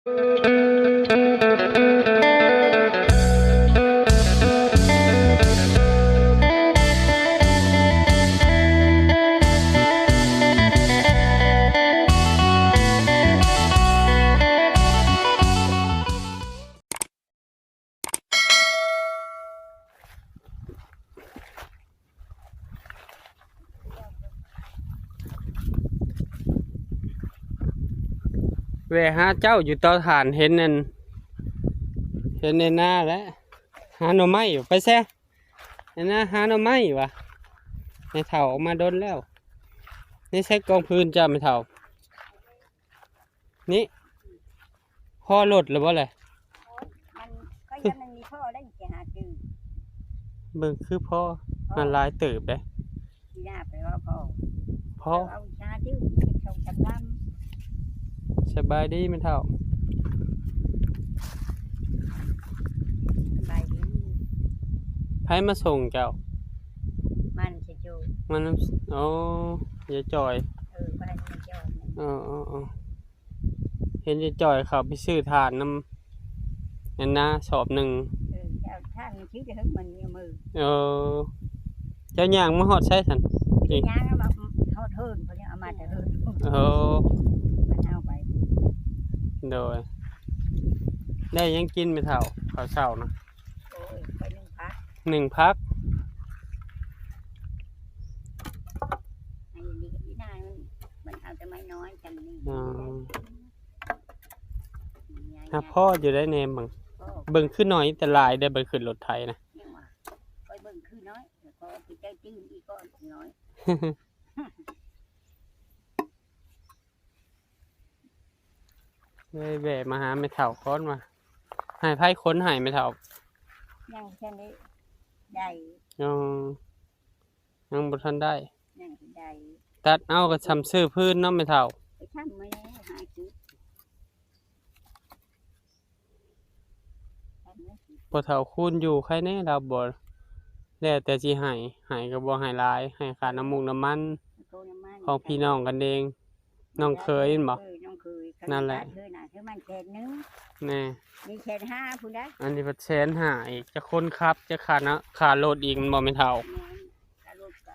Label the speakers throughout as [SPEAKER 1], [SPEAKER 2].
[SPEAKER 1] แวะหาเจ้าอยู่เตาถ่านเห็นนั่นเห็นในหน้าแล้วหาหน่อไม้อยู่ไปแซ่ในหน้าหาหน่อไม้วะในเถาออกมาโดนแล้วนี่ใช้กองพื้นจ้าไม่เถานี่พ่อหลดหรือว่าอะไร
[SPEAKER 2] มันก็ยังมันมีพ่อได้อีกหาจืด
[SPEAKER 1] เบิ่งคือพ่อมันลายเติบได้
[SPEAKER 2] ที่หน้าไปว่าพ่อเอาชาจืดชงจำล
[SPEAKER 1] สบายดีไม่เท่า
[SPEAKER 2] ำสบายดี
[SPEAKER 1] ไผมาส่งเจ้า
[SPEAKER 2] มันจะจู
[SPEAKER 1] มันโอ้ยายจอย
[SPEAKER 2] บ้านจะจอย
[SPEAKER 1] อ๋อเห็นยายจอยเขาไปซื้อถ่านน้ำนั่นนะสอบหนึ่ง
[SPEAKER 2] เจ้าท่านชื่อจะฮึกมันมือ
[SPEAKER 1] เจ้าย่างมาหอดใช่สัน
[SPEAKER 2] จริงย่างก็แบบทอดเทินเขาเนี่ยเอามาแต่เทินมันเอาไป
[SPEAKER 1] โดยได้ยังกินไม่เท่าข้าวเช้านะ
[SPEAKER 2] โอ้ยไป
[SPEAKER 1] หนึ่งพัก
[SPEAKER 2] ไอ้นี่ก็ไม่ได้มันเอาแต่ไม่น้อยจังนี่
[SPEAKER 1] ฮะพ่ออยู่ได้เนมบังเบิ่งขึ้นหน่อยแต่ลายได้เบิ่งขึ้นรถไทยนะ
[SPEAKER 2] ไปเบิ่งขึ้นน้อยพอไปใจจื้ออีกก็น้อย
[SPEAKER 1] เลยแบะมาหาไม่เท่าค้อนมาหายไพ่ค้นหายไม่เท่า
[SPEAKER 2] ยังแค่นี้ได้
[SPEAKER 1] ยังบุทันได้
[SPEAKER 2] ยังได้
[SPEAKER 1] ตัดเอากระชำซื้อพื้นน้ำไม่เท่า
[SPEAKER 2] ไปทำไม่ได้หาจุด
[SPEAKER 1] พอเท่าคูณอยู่ใครแน่เราบ่แล้วแต่สิหายก็บ่หายลายให้ค่าน้ำมูกน้ำมันของพี่น้องกันเองน้องเคยบ่นั่นแหละ
[SPEAKER 2] คือมันแค่นึง
[SPEAKER 1] นี่
[SPEAKER 2] มีแค่5พุ่นได้
[SPEAKER 1] อันนี้เป็นแสนหาอีกจะคนครับจะขาโลดอีกมันบ่ไม่เท่า
[SPEAKER 2] ขาโลดก็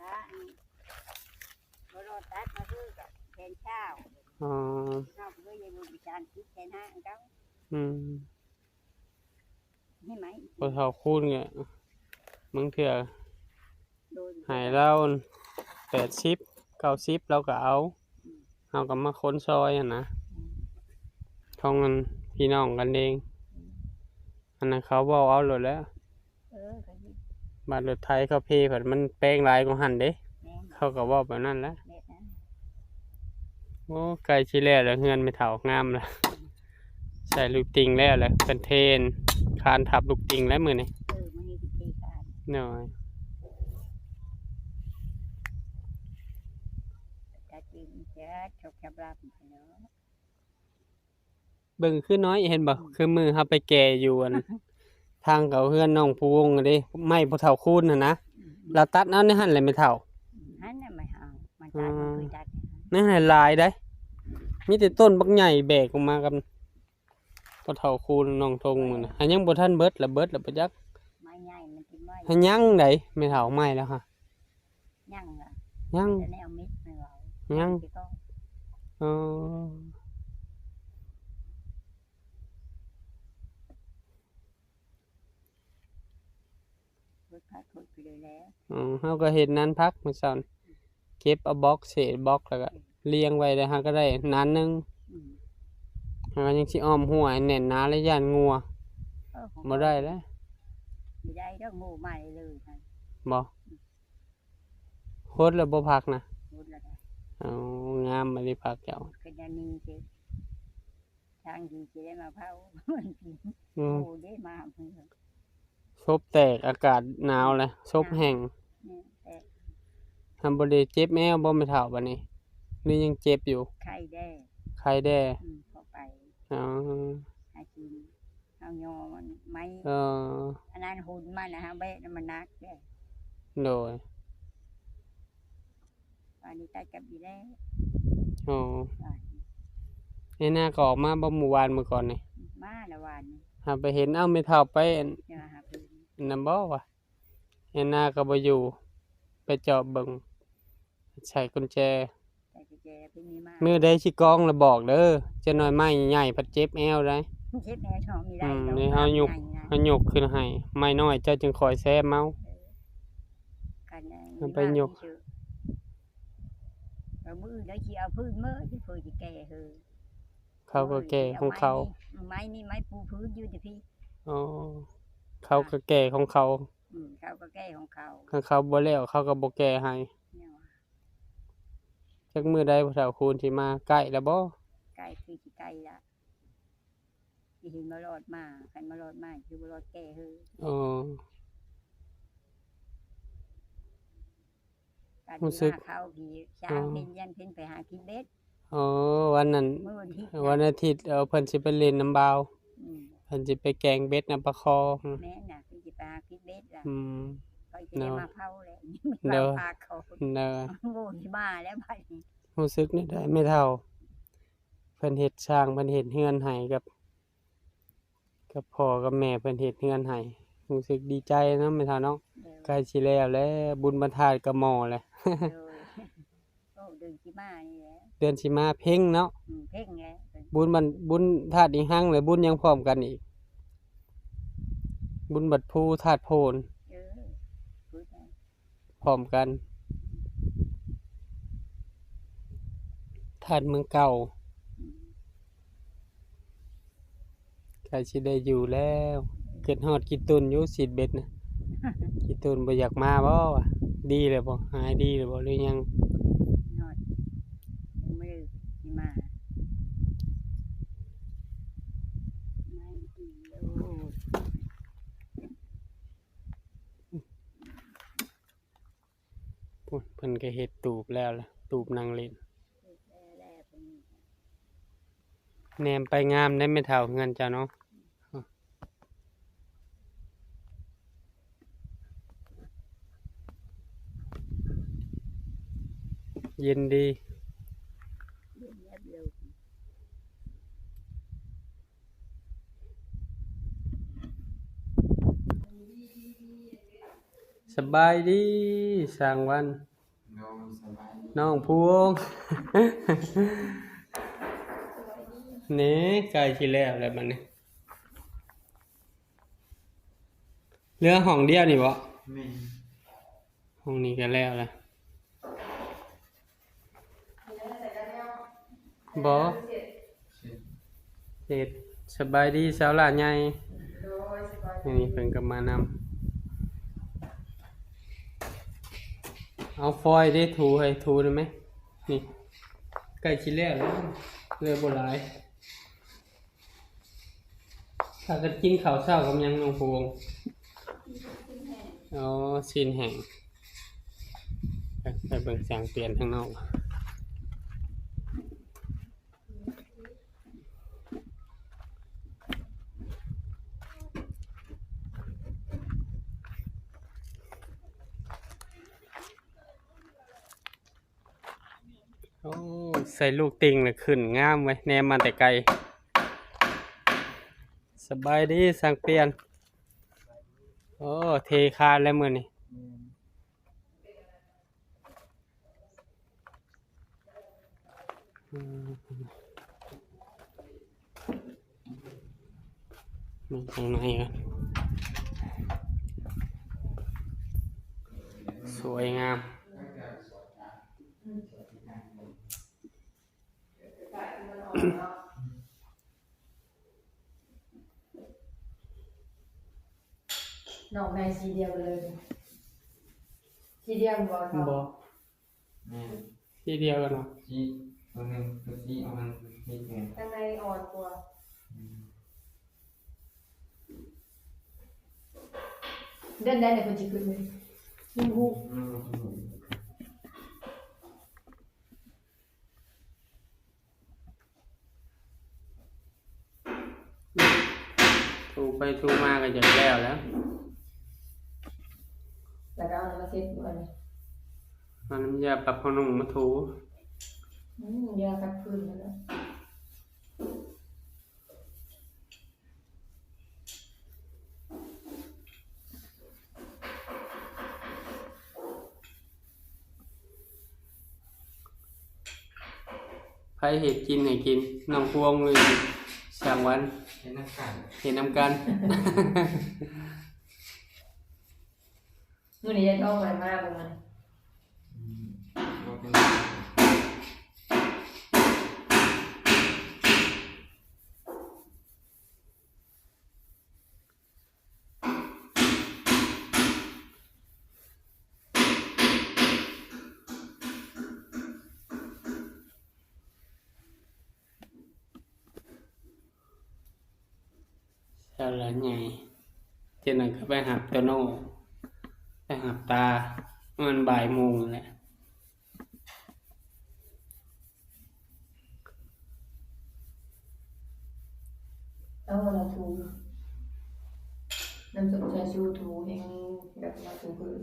[SPEAKER 2] ขาบ่รอตัดมาคือกับแค่เช้า
[SPEAKER 1] อ๋อน
[SPEAKER 2] อกจากยังมีการคิดแค่5เจ้าให้ไหม
[SPEAKER 1] พอเท่าคูณเนี่ยมึงเถื่อหายแล้ว80 90เราก็เอาก็มาค้นซอยนะท้องมันพี่น้องกันเองอันนั้นเขาบอกเอาหลดแล้วบาทรถไทยเขาเพย์มันแป้งลายของหันเด้เขาก็บอกแบบนั้นแล้วโอ้ไก่ชีแล่แล้วเงินไม่เท่างามแล้วใส่ลูกติงแล้วแหละเป็นเทนคานทับลูกติงแล้วมือนี่หน่อยเบิ่งขึ้นน้อยเห็นบ่คือมือเขาไปแก่อยู่ทางเขาเฮือนน้องผู้วงดิไม่ผู้เฒ่าคูณนะเราตัดเอาในหั่นเลยไม่เฒ่า
[SPEAKER 2] หั่นน่ะไม่เอามันตัดมันคือตัด
[SPEAKER 1] นี่ให้ลายได้มีแต่ต้นบักใหญ่แบกออกมากับผู้เฒ่าคูณน้องทงมื้อน่ะยังบ่ทันเบิดละบ่จัก
[SPEAKER 2] ไม้ใหญ่มันสิไม้
[SPEAKER 1] ให้ยังได้ไม่เฒ่าไม้แล้วค่ะ
[SPEAKER 2] ยังล่ะ
[SPEAKER 1] ยัง
[SPEAKER 2] แนวมิดไม่เอา
[SPEAKER 1] ยังเขาก็เห็นนั้นพักมาสอนเก็บเอาบล็อกเศษบล็อกแล้วก็เลี้ยงไว้เลยฮะก็ได้นานนึงมันยังสิอ้อมหัวแน่นหนาและย่านงัวบ่ได้แล้ว
[SPEAKER 2] ไม่ได้เรื่องหมูใหม่เลย
[SPEAKER 1] บ่โคตรแล้วบ่พักนะเอางามมาเลยพักเจ้า
[SPEAKER 2] ก็จะนิ่งสิทางที่จะได้มาเผาโอ้ได้มา
[SPEAKER 1] ซบแตกอากาศหนาวเลยซบแห้งทำบริเจ็บแมวบ่ไม่เท่าบัดนี้นี่ยังเจ็บอยู่
[SPEAKER 2] ไข้แ
[SPEAKER 1] ด้
[SPEAKER 2] พอไปหากินเอายอมันไม่อันนั้นหุ่นมันนะฮะเบ๊ะมันนักแก่
[SPEAKER 1] โดย
[SPEAKER 2] วันนี้ตาจับดีแล้ว
[SPEAKER 1] โอ้ ในหน้าก็ออกมาบ่หมู่วานเมื่อก่อนนี่
[SPEAKER 2] มาละวัน
[SPEAKER 1] หาไปเห็นเอ้าไม่เท่าไปอัน
[SPEAKER 2] เดี๋ยวหาพื้น
[SPEAKER 1] นั่นบ่วะในหน้าก็บ่อยู่ไปเจาะเบิ่งใส่กุญแจ
[SPEAKER 2] แต่กุญแจเพิ่งมีมา
[SPEAKER 1] มื้อใดสิกองแล้วบอกเด้อจะน้อยไม้ใหญ่พัดเจ็บแอวได้
[SPEAKER 2] เช็ดแน่ช่องมีได้
[SPEAKER 1] นี่เฮายก เฮายกขึ้นให้ไม้น้อยเจ้าจึงคอยแซมเมา
[SPEAKER 2] กัน
[SPEAKER 1] มันไปยก
[SPEAKER 2] เอามือได้ขี้เอาพื้นมือที่พื้นที่แก่เฮอ
[SPEAKER 1] เขาก็แก่ของเขา
[SPEAKER 2] ไม้นี่ไม้ปูพื้นอยู่แต่พี่
[SPEAKER 1] อ๋อเขาก็แก่ของเขา
[SPEAKER 2] เขาก็แก่ของเขา
[SPEAKER 1] ถ้าเขาบ่แล้วเขาก็บ่แก่ให้
[SPEAKER 2] เนี่ยว่ะ
[SPEAKER 1] จักมื้อใดพ่อเฒ่าคูณสิมาใกล้แล้วบ่
[SPEAKER 2] ไก่คือที่ไก่ละที่เห็นมารอดมาคันมารอดมาคือมารอดแก่เฮอ
[SPEAKER 1] อ๋อ
[SPEAKER 2] การ
[SPEAKER 1] รู้
[SPEAKER 2] ที่
[SPEAKER 1] สึก
[SPEAKER 2] มาเข้าผีช้างเพ่นยันเพ่นไปหากินเบ็ด
[SPEAKER 1] อ๋อวันนั้น
[SPEAKER 2] เมื่อวันที่
[SPEAKER 1] วันอาทิตย์เพิ่นสิไปเล่นน้ำบาว
[SPEAKER 2] อืม
[SPEAKER 1] เพิ่นสิไปแกงเบ็ดน้ำปลาคอ
[SPEAKER 2] แม่น่ะคือจะไปหากินเบ็ดล่ะ
[SPEAKER 1] อืม
[SPEAKER 2] ก็จะได้มาเผาแหละ
[SPEAKER 1] เด้
[SPEAKER 2] มา
[SPEAKER 1] อ
[SPEAKER 2] พาเขา
[SPEAKER 1] เด้อ
[SPEAKER 2] โง่ที่มาแล้วบัดนี้
[SPEAKER 1] รู้สึกนี่ได้ไม่เท่า เพิ่นเฮ็ดสร้างเพิ่นเฮ็ดเฮือนให้กับพ่อกับแม่เพิ่นเฮ็ดเฮือนให้รู้สึกดีใจเนาะไม่เท่าเนาะ
[SPEAKER 2] เด้อ
[SPEAKER 1] ใกล้สิแล้วแหล้วบุญบรรทาดกับหม้อแหละ
[SPEAKER 2] เด้อโอ้ดึงที่มานี่แหละ
[SPEAKER 1] เดือนสิมาเพ่งเนาะ
[SPEAKER 2] เพ่งไง
[SPEAKER 1] บุญธาตุอีหังเลยบุญยังพร้อมกันอีก บุญบัดภูธาตุโพน
[SPEAKER 2] เออพูดไง
[SPEAKER 1] พร้อมกันธาตุเมืองเก่า
[SPEAKER 2] อืม
[SPEAKER 1] ใกล้สิได้อยู่แล้วเกิดฮอดกี่ตุนอยู่สิเบ็ดนะ กี่ตุนบ่อยากมาบ่วะดีเลยบ่หายดีเลยบ่หรือยัง
[SPEAKER 2] นอดยังไม่ได้ที่มาไม่ดีโอ้
[SPEAKER 1] พุ่นเพิ่นก็เฮ็ดตูบแล้วล่ะตูบนางเล่น
[SPEAKER 2] แล้วเป็น
[SPEAKER 1] แนมไปงามได้ไม่เท่าเงินเจ้าเนาะเย็นดี
[SPEAKER 2] เย็นเย็บเร็ว
[SPEAKER 1] สบายดีสร้างวันน้องพวง นี่ใกล้สิแล้วแล้วบัดนี้เหลือห้องเดียวนี่บ่ห้องนี้ก็แล้วล่ะบ่เฮ็ดสบายดีสาวหลานใหญ่นี่เพิ่นก็มานำเอาฟอยล์ได้ถูให้ถูได้ไหมนี่ใกล้สิแล้วแล้วเหลือบ่หลายถ้าก็กินข้าวเช้ากับหยังน้องพวงอ๋อชิ้นแห้งไปเบิ่งแสงเปลี่ยนข้างนอกโอ้ใส่ลูกติงเลยขึ้นงามไว้แนมมาแต่ไกลสบายดีสังเปลี่ยนโอ้เทคานแล้วมื้อนี้มันข้างในกันสวยงาม
[SPEAKER 3] นอกในสีเดียวกันเลยสีเดียวบ่ท
[SPEAKER 1] บ่ที่เดียวกันเนาะ
[SPEAKER 4] ชีตัวหนึ่งตัวชีเอามันชีไง
[SPEAKER 3] ข้างในอ่อนกว่าเดินได้แต่คนจิขึ้นเลยมีหู
[SPEAKER 1] ถูไปถูมาก็จะแล้วแล้ว
[SPEAKER 3] แล้วก็เอาน้ำมาเช็ดด้วย
[SPEAKER 1] เอาน้ำยาปรับผ้านุ่มมาถู
[SPEAKER 3] ยาขัดพื้นแล้ว
[SPEAKER 1] ไผเฮ็ดกินให้กินน้องพวงเลยสร้างวัน
[SPEAKER 4] เห็นน้ำกัน
[SPEAKER 1] เฮ็ดนำกัน
[SPEAKER 3] มื้อนี้จะต้องไปมากบ่มัน
[SPEAKER 4] เราเป็น
[SPEAKER 1] เช้าละใหญ่เจ้าหนึ่งก็ไปหับตัวโน่ไปหับตามันบ่ายโมงแหละ
[SPEAKER 3] เอาละถูน้ำซุปชาชูถูแห้งแบบมาถูพื้น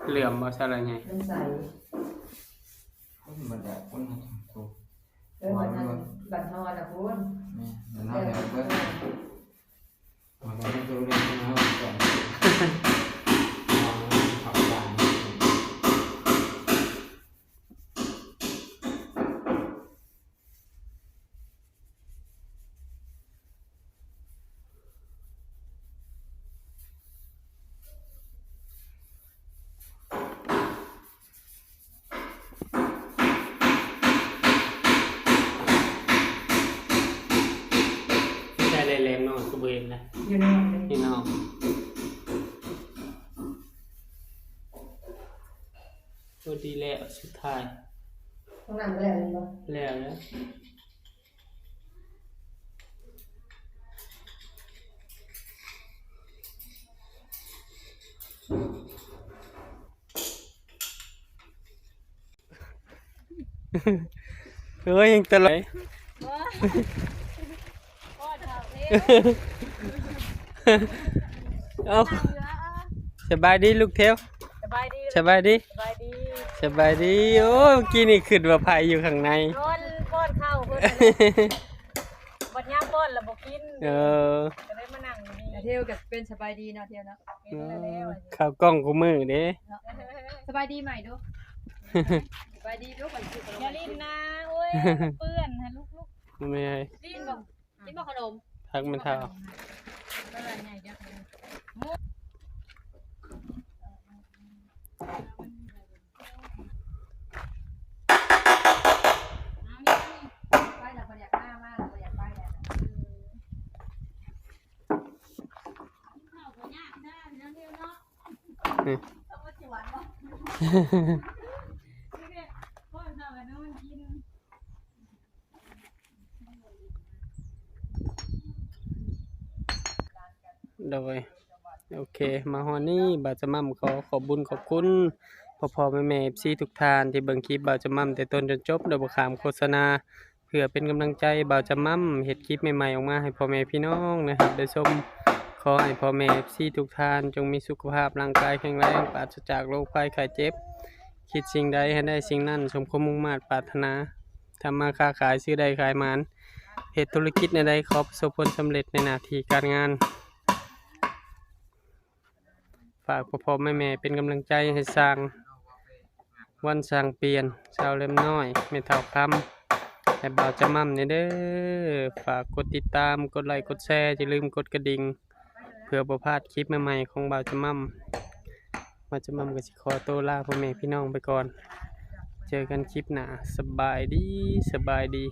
[SPEAKER 1] เหลื่อมบ่เช้าละใหญ่
[SPEAKER 3] น้ำใส
[SPEAKER 4] คนบัดแบบคนมาทำถูก
[SPEAKER 3] แล้ววันนั้นบัดทอดนะคุณ
[SPEAKER 4] แม่เดี๋ยวน้องเดี๋ยวเพิ่มวันนี้ดูเรื่องน้องก่อนขับด่าน
[SPEAKER 1] ใช่แรงๆเนาะก็บ่เห็นนะ
[SPEAKER 3] อยู่ในห้องเลย
[SPEAKER 1] พี่น้องตัวดีแล้วสุดท้าย
[SPEAKER 3] ห้องน้ำก็แล้วเลยบ่
[SPEAKER 1] แล้วนะเฮ้ยยังตะไหล เอาสบายดีลูกเทว
[SPEAKER 2] สบายดี
[SPEAKER 1] สบายดี
[SPEAKER 2] สบายดี
[SPEAKER 1] สบายดีโอ้เมื่อกี้นี่ขึ้นว่าภัยอยู่ข้างใน
[SPEAKER 2] ป้อนข้าวเพิ่นบัดยามป้อนแล้วบ่กิน
[SPEAKER 1] เออ
[SPEAKER 2] ก็เลยมานั่งอยู่นี่
[SPEAKER 3] เที่ยวกับเป็นสบายดีเนาะเที่ยวเนาะ
[SPEAKER 2] กินแล้ว
[SPEAKER 1] ข้าวกล้องกูมือเด้
[SPEAKER 3] สบายดีใหม่ดูสบายดีลูกก่อนสิ
[SPEAKER 2] อย่าลิ้นนะโอ้ยเปื้อนฮะลูก
[SPEAKER 1] ไม่ให้
[SPEAKER 2] ๆลิ้นบ่ลิ้นบ่ขนม
[SPEAKER 1] ทักมันเท่า
[SPEAKER 2] ก็เลยใหญ่จัง
[SPEAKER 3] ไปแล้วบ่อยากหน้ามากบ่อยากไปแล้ว
[SPEAKER 2] ข้าวบ่ยากได้แล้วเดียวเนาะ
[SPEAKER 1] นี่
[SPEAKER 2] ต้องมาสิหวานบ่นี่ป้อนข้าวให้น้องกิน
[SPEAKER 1] โดยโอเค มาฮอดนี้บ่าวจะมั่มขอบุญขอบคุณพ่อๆแม่ๆ FC ทุกท่านที่เบิ่งคลิปบ่าวจะมั่มแต่ต้นจนจบโดยบ่ข้ามโฆษณาเพื่อเป็นกำลังใจบ่าวจะมั่มเฮ็ดคลิปใหม่ๆออกมาให้พ่อแม่พี่น้องนะครับได้ชมขอให้พ่อแม่ FC ทุกท่านจงมีสุขภาพร่างกายแข็งแรงปราศจากโรคภัยไข้เจ็บคิดสิ่งใดให้ได้สิ่งนั้นสมความมุ่งมา่ปรารถนาทำมาค้าขายซื้อได้ขายหมานเฮ็ดธุรกิจใดๆขอประสบผลสำเร็จในหน้าที่การงาน ฝากพ่อๆแม่ๆเป็นกำลังใจให้สร้างวันสร้างเปลี่ยนชาวเล่มน้อยไม่เท่าคำให้บ่าวจะมั่มเนี่ยเด้อฝากกดติดตามกดไลค์กดแชร์อย่าลืมกดกระดิ่งเพื่อบ่พลาดคลิปใหม่ๆของบ่าวจะมั่มบ่าวจะมั่มก็สิขอตัวลาพ่อแม่พี่น้องไปก่อนเจอกันคลิปหน้าสบายดี